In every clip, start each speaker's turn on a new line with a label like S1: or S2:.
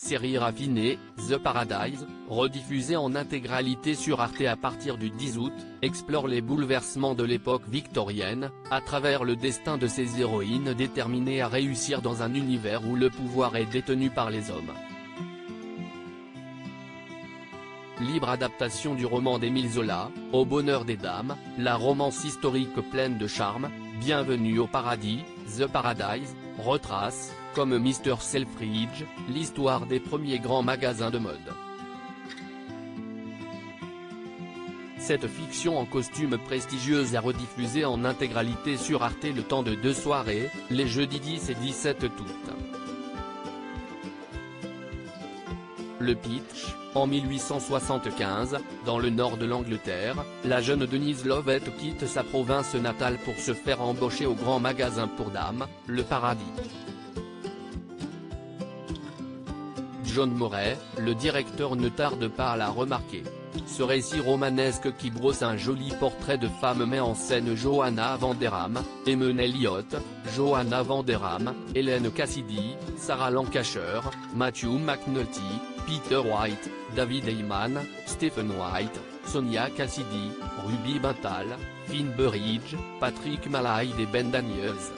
S1: série raffinée, The Paradise, rediffusée en intégralité sur Arte à partir du 10 août, explore les bouleversements de l'époque victorienne, à travers le destin de ces héroïnes déterminées à réussir dans un univers où le pouvoir est détenu par les hommes. Libre adaptation du roman d'Émile Zola, Au bonheur des dames, la romance historique pleine de charme, Bienvenue au paradis, The Paradise, retrace, comme Mr. Selfridge, l'histoire des premiers grands magasins de mode. Cette fiction en costume prestigieuse est rediffusée en intégralité sur Arte le temps de 2 soirées, les jeudis 10 et 17 août. Le pitch, en 1875, dans le nord de l'Angleterre, la jeune Denise Lovett quitte sa province natale pour se faire embaucher au grand magasin pour dames, le Paradis. John Moret, le directeur ne tarde pas à la remarquer. Ce récit romanesque qui brosse un joli portrait de femme met en scène Johanna Vanderham, Eamon Elliott, Johanna Vanderham, Hélène Cassidy, Sarah Lancashire, Matthew McNulty, Peter White, David Heyman, Stephen White, Sonia Cassidy, Ruby Bintal, Finn Burridge, Patrick Malahide et Ben Daniels.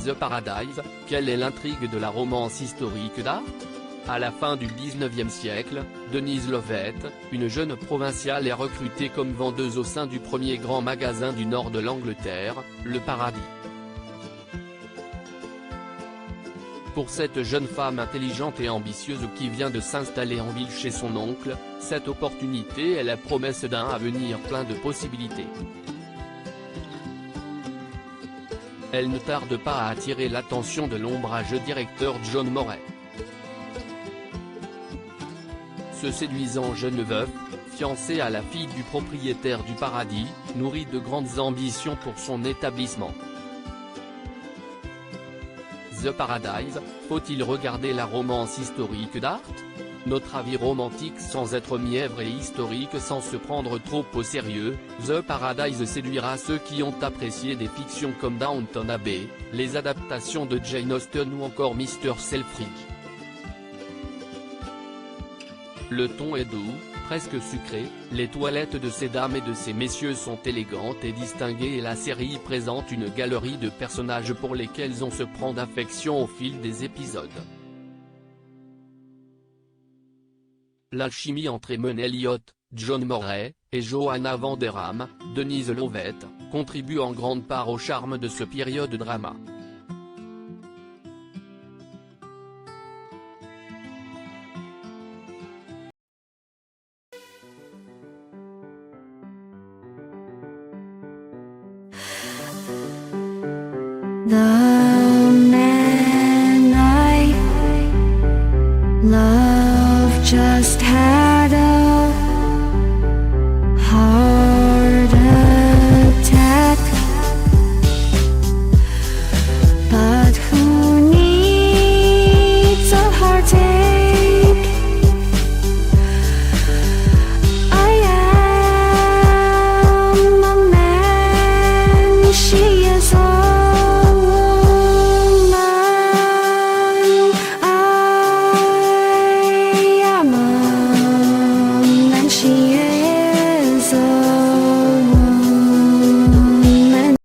S1: The Paradise, quelle est l'intrigue de la romance historique d'Arte ? À la fin du 19e siècle, Denise Lovett, une jeune provinciale est recrutée comme vendeuse au sein du premier grand magasin du nord de l'Angleterre, le Paradis. Pour cette jeune femme intelligente et ambitieuse qui vient de s'installer en ville chez son oncle, cette opportunité est la promesse d'un avenir plein de possibilités. Elle ne tarde pas à attirer l'attention de l'ombrageux directeur John Moret. Ce séduisant jeune veuf, fiancé à la fille du propriétaire du Paradis, nourrit de grandes ambitions pour son établissement. The Paradise, faut-il regarder la romance historique d'Arte ? Notre avis romantique sans être mièvre et historique sans se prendre trop au sérieux, The Paradise séduira ceux qui ont apprécié des fictions comme Downton Abbey, les adaptations de Jane Austen ou encore Mr. Selfridge. Le ton est doux, presque sucré, les toilettes de ces dames et de ces messieurs sont élégantes et distinguées et la série présente une galerie de personnages pour lesquels on se prend d'affection au fil des épisodes. L'alchimie entre Eamon Elliott, John Moret, et Johanna Vanderham, Denise Lovett, contribue en grande part au charme de ce période drama.
S2: 나